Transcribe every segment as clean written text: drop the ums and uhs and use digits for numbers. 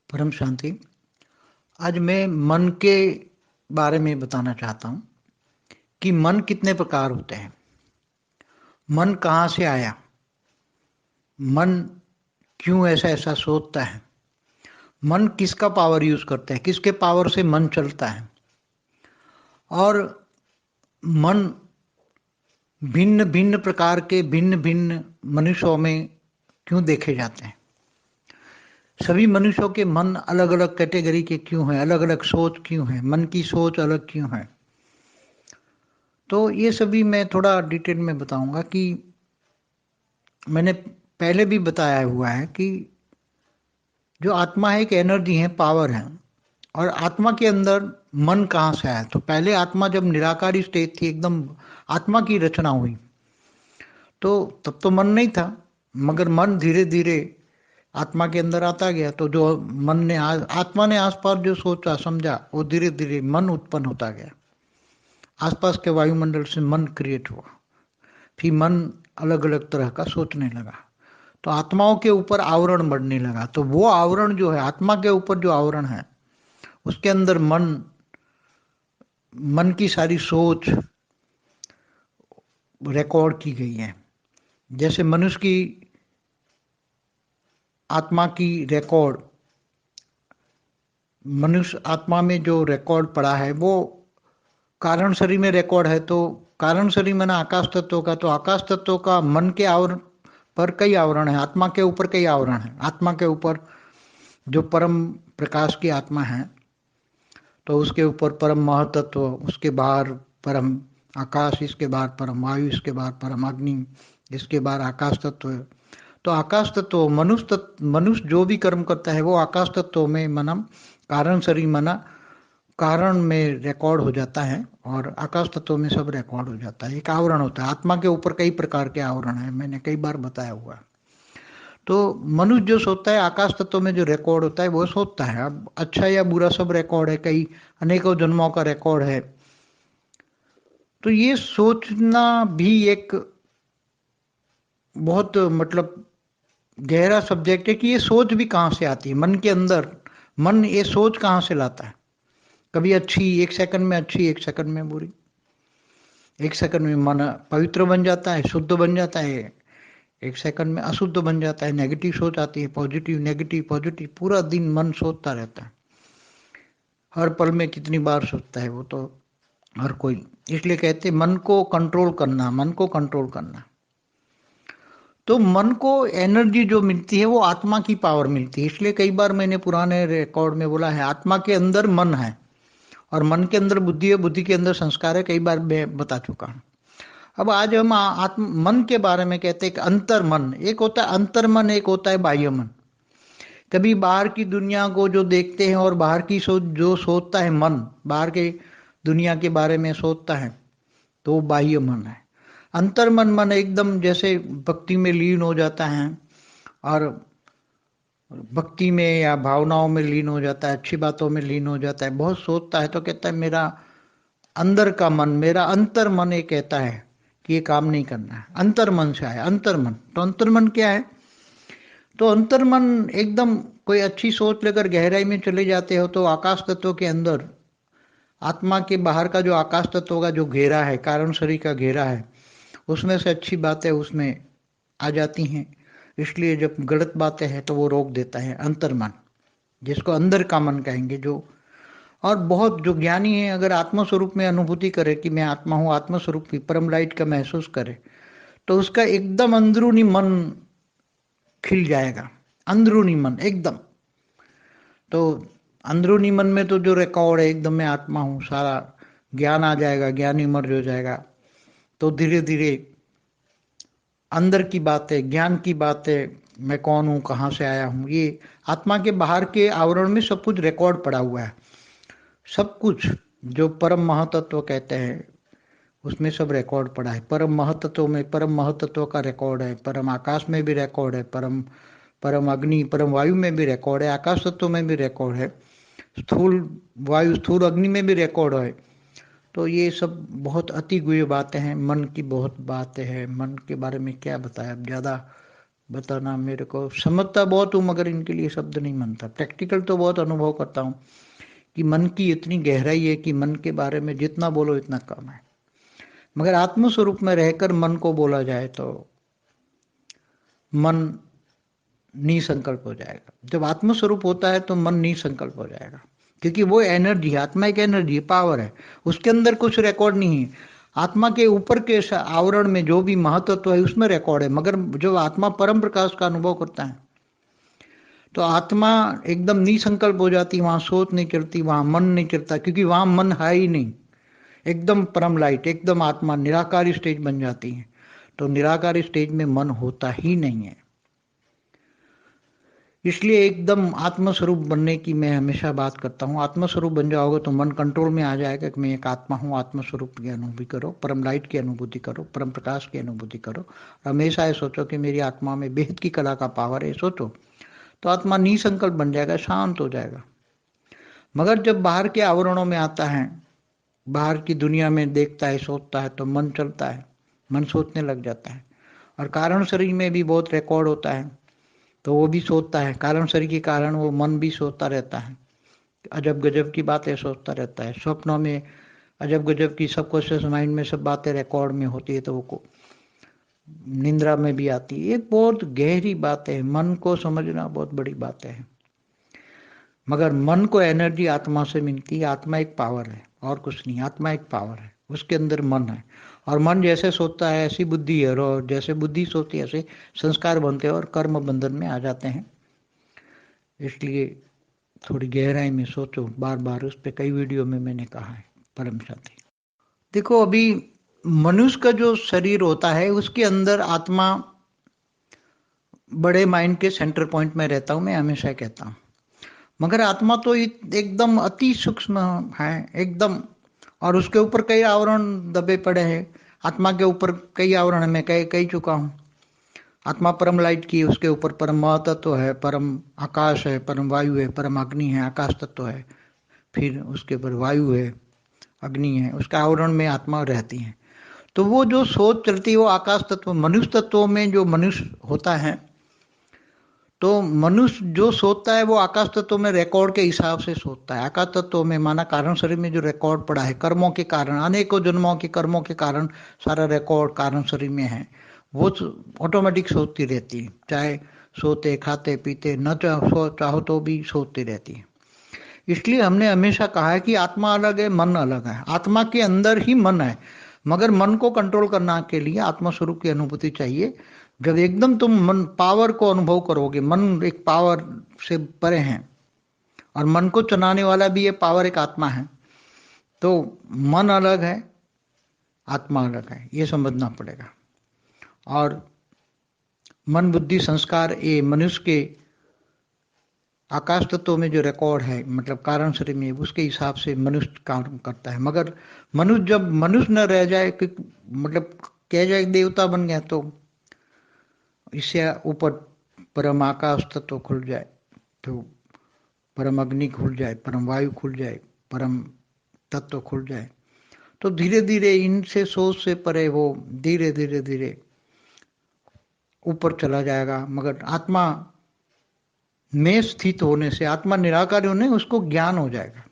परम शांति। आज मैं मन के बारे में बताना चाहता हूँ कि मन कितने प्रकार होते हैं। मन कहाँ से आया, मन क्यों ऐसा ऐसा सोचता है, मन किसका पावर यूज करता है, किसके पावर से मन चलता है, और मन भिन्न भिन्न प्रकार के भिन्न भिन्न मनुष्यों में क्यों देखे जाते हैं। सभी मनुष्यों के मन अलग अलग कैटेगरी के क्यों हैं, अलग अलग सोच क्यों है, मन की सोच अलग क्यों है। तो ये सभी मैं थोड़ा डिटेल में बताऊंगा कि मैंने पहले भी बताया हुआ है कि जो आत्मा है एक एनर्जी है, पावर है, और आत्मा के अंदर मन कहाँ से आया। तो पहले आत्मा जब निराकारी स्टेज थी, एकदम आत्मा की रचना हुई, तो तब तो मन नहीं था, मगर मन धीरे धीरे आत्मा के अंदर आता गया। तो जो मन ने आत्मा ने आसपास जो सोचा समझा, वो धीरे धीरे मन उत्पन्न होता गया। आसपास के वायुमंडल से मन क्रिएट हुआ, फिर मन अलग अलग तरह का सोचने लगा, तो आत्माओं के ऊपर आवरण बढ़ने लगा। तो वो आवरण जो है, आत्मा के ऊपर जो आवरण है, उसके अंदर मन, मन की सारी सोच रिकॉर्ड की गई है। जैसे मनुष्य की आत्मा की रिकॉर्ड, मनुष्य आत्मा में जो रिकॉर्ड पड़ा है वो कारण शरीर में रिकॉर्ड है। तो कारण शरीर में ना आकाश तत्व का, तो आकाश तत्व का मन के आवरण पर कई आवरण है, आत्मा के ऊपर कई आवरण है। आत्मा के ऊपर जो परम प्रकाश की आत्मा है, तो उसके ऊपर परम महतत्व, उसके बाहर परम आकाश, इसके बाहर परम वायु, इसके बाहर परम अग्नि, इसके बाहर आकाश तत्व है। तो आकाश तत्व मनुष्य जो भी कर्म करता है वो आकाश तत्व में मनम कारण शरीर मना कारण में रिकॉर्ड हो जाता है, और आकाश तत्व में सब रिकॉर्ड हो जाता है। एक आवरण होता है आत्मा के ऊपर, कई प्रकार के आवरण है, मैंने कई बार बताया हुआ है। तो मनुष्य जो सोचता है, आकाश तत्व में जो रिकॉर्ड होता है वो सोचता है। अब अच्छा या बुरा सब रिकॉर्ड है, कई अनेकों जन्मों का रिकॉर्ड है। तो ये सोचना भी एक बहुत मतलब गहरा सब्जेक्ट है कि ये सोच भी कहाँ से आती है मन के अंदर। मन ये सोच कहाँ से लाता है, कभी अच्छी एक सेकंड में अच्छी, एक सेकंड में बुरी, एक सेकंड में मन पवित्र बन जाता है, शुद्ध बन जाता है, एक सेकंड में अशुद्ध बन जाता है, नेगेटिव सोच आती है, पॉजिटिव नेगेटिव पॉजिटिव, पूरा दिन मन सोचता रहता है। हर पल में कितनी बार सोचता है वो तो हर कोई। इसलिए कहते मन को कंट्रोल करना, मन को कंट्रोल करना। तो मन को एनर्जी जो मिलती है वो आत्मा की पावर मिलती है। इसलिए कई बार मैंने पुराने रिकॉर्ड में बोला है, आत्मा के अंदर मन है और मन के अंदर बुद्धि है, बुद्धि के अंदर संस्कार है, कई बार मैं बता चुका हूँ। अब आज हम आत्म मन के बारे में कहते हैं कि अंतर मन, एक होता है अंतर मन, एक होता है बाह्य मन। कभी बाहर की दुनिया को जो देखते हैं और बाहर की सोच जो सोचता है मन, बाहर के दुनिया के बारे में सोचता है, तो वो बाह्य मन है। अंतर मन, मन एकदम जैसे भक्ति में लीन हो जाता है, और भक्ति में या भावनाओं में लीन हो जाता है, अच्छी बातों में लीन हो जाता है, बहुत सोचता है, तो कहता है मेरा अंदर का मन, मेरा अंतर मन ये कहता है कि ये काम नहीं करना है। अंतर मन से आया अंतर मन। तो अंतर मन क्या है? तो अंतर मन एकदम कोई अच्छी सोच लेकर गहराई में चले जाते हो तो आकाश तत्व के अंदर, आत्मा के बाहर का जो आकाश तत्व का जो घेरा है, कारण शरीर का घेरा है, उसमें से अच्छी बातें उसमें आ जाती हैं। इसलिए जब गलत बातें हैं तो वो रोक देता है अंतर मन, जिसको अंदर का मन कहेंगे। जो और बहुत जो ज्ञानी है, अगर आत्म स्वरूप में अनुभूति करे कि मैं आत्मा हूँ, आत्म स्वरूप की परम लाइट का महसूस करे, तो उसका एकदम अंदरूनी मन खिल जाएगा। अंदरूनी मन एकदम, तो अंदरूनी मन में तो जो रिकॉर्ड है एकदम मैं आत्मा हूँ, सारा ज्ञान आ जाएगा, ज्ञानी मर्ज हो जाएगा। तो धीरे धीरे अंदर की बातें, ज्ञान की बातें, मैं कौन हूँ, कहाँ से आया हूँ, ये आत्मा के बाहर के आवरण में सब कुछ रिकॉर्ड पड़ा हुआ है। सब कुछ जो परम महतत्व कहते हैं उसमें सब रिकॉर्ड पड़ा है। परम महतत्व में परम महतत्व का रिकॉर्ड है, परम आकाश में भी रिकॉर्ड है, परम परम अग्नि परम वायु में भी रिकॉर्ड है, आकाश तत्व में भी रिकॉर्ड है, स्थूल वायु स्थूल अग्नि में भी रिकॉर्ड है। तो ये सब बहुत अति गुह्य बातें हैं, मन की बहुत बातें हैं। मन के बारे में क्या बताया, अब ज़्यादा बताना मेरे को, समझता बहुत हूँ मगर इनके लिए शब्द नहीं बनता। प्रैक्टिकल तो बहुत अनुभव करता हूँ कि मन की इतनी गहराई है कि मन के बारे में जितना बोलो इतना कम है। मगर आत्म स्वरूप में रहकर मन को बोला जाए तो मन निसंकल्प हो जाएगा। जब आत्म स्वरूप होता है तो मन निसंकल्प हो जाएगा, क्योंकि वो एनर्जी, आत्मा एक एनर्जी, पावर है, उसके अंदर कुछ रिकॉर्ड नहीं है। आत्मा के ऊपर के आवरण में जो भी महत्व है उसमें रिकॉर्ड है, मगर जो आत्मा परम प्रकाश का अनुभव करता है तो आत्मा एकदम निसंकल्प हो जाती, वहां सोच नहीं चलती, वहां मन नहीं चलता, क्योंकि वहां मन है ही नहीं। एकदम परम लाइट, एकदम आत्मा निराकारी स्टेज बन जाती है। तो निराकारी स्टेज में मन होता ही नहीं है। इसलिए एकदम आत्मस्वरूप बनने की मैं हमेशा बात करता हूँ। आत्मस्वरूप बन जाओगे तो मन कंट्रोल में आ जाएगा कि मैं एक आत्मा हूँ। आत्मस्वरूप की अनुभूति करो, परम लाइट की अनुभूति करो, परम प्रकाश की अनुभूति करो। हमेशा ये सोचो कि मेरी आत्मा में बेहद की कला का पावर है, सोचो तो आत्मा निसंकल्प बन जाएगा, शांत हो जाएगा। मगर जब बाहर के आवरणों में आता है, बाहर की दुनिया में देखता है, सोचता है, तो मन चलता है, मन सोचने लग जाता है। और कारण शरीर में भी बहुत रिकॉर्ड होता है, तो वो भी सोचता है। कारण शरीर के कारण वो मन भी सोचता रहता है, अजब गजब की बातें सोचता रहता है। स्वप्नों में अजब गजब की सबकॉन्शियस माइंड में सब बातें रिकॉर्ड में होती है, तो वो निंद्रा में भी आती है। एक बहुत गहरी बात है, मन को समझना बहुत बड़ी बात है। मगर मन को एनर्जी आत्मा से मिलती है। आत्मा एक पावर है और कुछ नहीं, आत्मा एक पावर है, उसके अंदर मन है। और मन जैसे सोचता है ऐसी बुद्धि है, और जैसे बुद्धि सोचती है ऐसे संस्कार बनते हैं और कर्म बंधन में आ जाते हैं। इसलिए थोड़ी गहराई में सोचो, बार बार। उस पर कई वीडियो में मैंने कहा है। परम शांति। देखो, अभी मनुष्य का जो शरीर होता है उसके अंदर आत्मा बड़े माइंड के सेंटर पॉइंट में रहता हूँ, मैं हमेशा कहता हूँ। मगर आत्मा तो एकदम अति सूक्ष्म है, एकदम। और उसके ऊपर कई आवरण दबे पड़े हैं। आत्मा के ऊपर कई आवरण मैं कह चुका हूँ। आत्मा परम लाइट की, उसके ऊपर परम महतत्व है, परम आकाश है, परम वायु है, परम अग्नि है, आकाश तत्व है। फिर उसके ऊपर वायु है, अग्नि है, उसका आवरण में आत्मा रहती है। तो वो जो सोच चलती है वो आकाश तत्व, मनुष्य तत्वों में जो मनुष्य होता है, तो मनुष्य जो सोचता है वो आकाश तत्व में रिकॉर्ड के हिसाब से सोचता है। आकाश तत्व में माना कारण शरीर में जो रिकॉर्ड पड़ा है, कर्मों के कारण, अनेकों जन्मों के कर्मों के कारण सारा रिकॉर्ड कारण शरीर में है, वो ऑटोमेटिक सोचती रहती है। चाहे सोते खाते पीते न चाहो तो भी सोचती रहती है। इसलिए हमने हमेशा कहा है कि आत्मा अलग है, मन अलग है। आत्मा के अंदर ही मन है, मगर मन को कंट्रोल करने के लिए आत्मा स्वरूप की अनुभूति चाहिए। जब एकदम तुम मन पावर को अनुभव करोगे, मन एक पावर से परे है और मन को चलाने वाला भी ये पावर एक आत्मा है, तो मन अलग है, आत्मा अलग है, ये समझना पड़ेगा। और मन बुद्धि संस्कार ये मनुष्य के आकाश तत्व में जो रिकॉर्ड है, मतलब कारण शरीर में, उसके हिसाब से मनुष्य काम करता है। मगर मनुष्य जब मनुष्य न रह जाए, मतलब कह जाए देवता बन गया, तो इससे ऊपर परम आकाश तत्व खुल जाए, तो परम अग्नि खुल जाए, परम वायु खुल जाए, परम तत्व खुल जाए, तो धीरे धीरे इनसे सोच से परे वो धीरे धीरे धीरे ऊपर चला जाएगा। मगर आत्मा में स्थित होने से, आत्मा निराकार होने, उसको ज्ञान हो जाएगा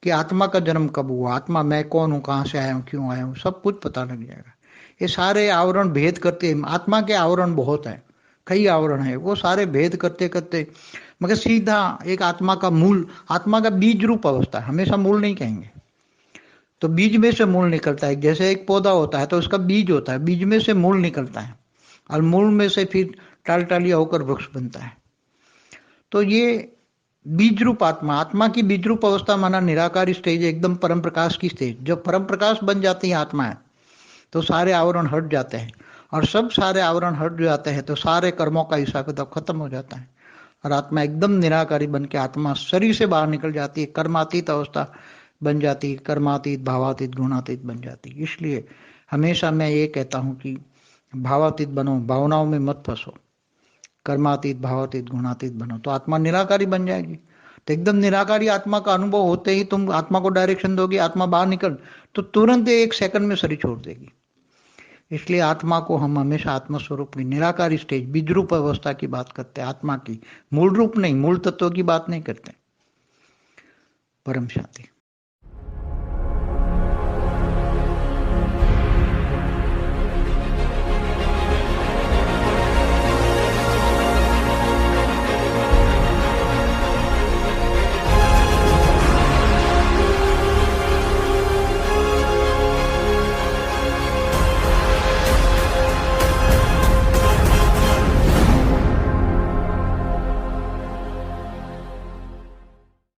कि आत्मा का जन्म कब हुआ, आत्मा मैं कौन हूँ, कहाँ से आया हूँ, क्यों आया हूँ, सब कुछ पता लग जाएगा। ये सारे आवरण भेद करते हैं। आत्मा के आवरण बहुत है, कई आवरण है, वो सारे भेद करते करते मगर सीधा एक आत्मा का मूल, आत्मा का बीज रूप अवस्था, हमेशा मूल नहीं कहेंगे। तो बीज में से मूल निकलता है। जैसे एक पौधा होता है तो उसका बीज होता है, बीज में से मूल निकलता है, और मूल में से फिर टाल टालिया होकर वृक्ष बनता है। तो ये बीज रूप आत्मा, आत्मा की बीज रूप अवस्था माना निराकार स्टेज, एकदम परम प्रकाश की स्टेज। जब परम प्रकाश बन जाती है आत्मा है, तो सारे आवरण हट जाते हैं, और सब सारे आवरण हट जाते हैं तो सारे कर्मों का हिसाब किताब खत्म हो जाता है, और आत्मा एकदम निराकारी बन के आत्मा शरीर से बाहर निकल जाती है, कर्मातीत अवस्था बन जाती है, कर्मातीत भावातीत गुणातीत बन जाती है। इसलिए हमेशा मैं ये कहता हूँ कि भावातीत बनो, भावनाओं में मत फंसो, कर्मातीत भावातीत गुणातीत बनो, तो आत्मा निराकारी बन जाएगी। तो एकदम निराकारी आत्मा का अनुभव होते ही तुम आत्मा को डायरेक्शन दोगे, आत्मा बाहर निकल, तो तुरंत एक सेकंड में शरीर छोड़ देगी। इसलिए आत्मा को हम हमेशा आत्मस्वरूप की निराकार स्टेज बीज रूप अवस्था की बात करते हैं, आत्मा की, मूल रूप नहीं, मूल तत्व की बात नहीं करते। परम शांति।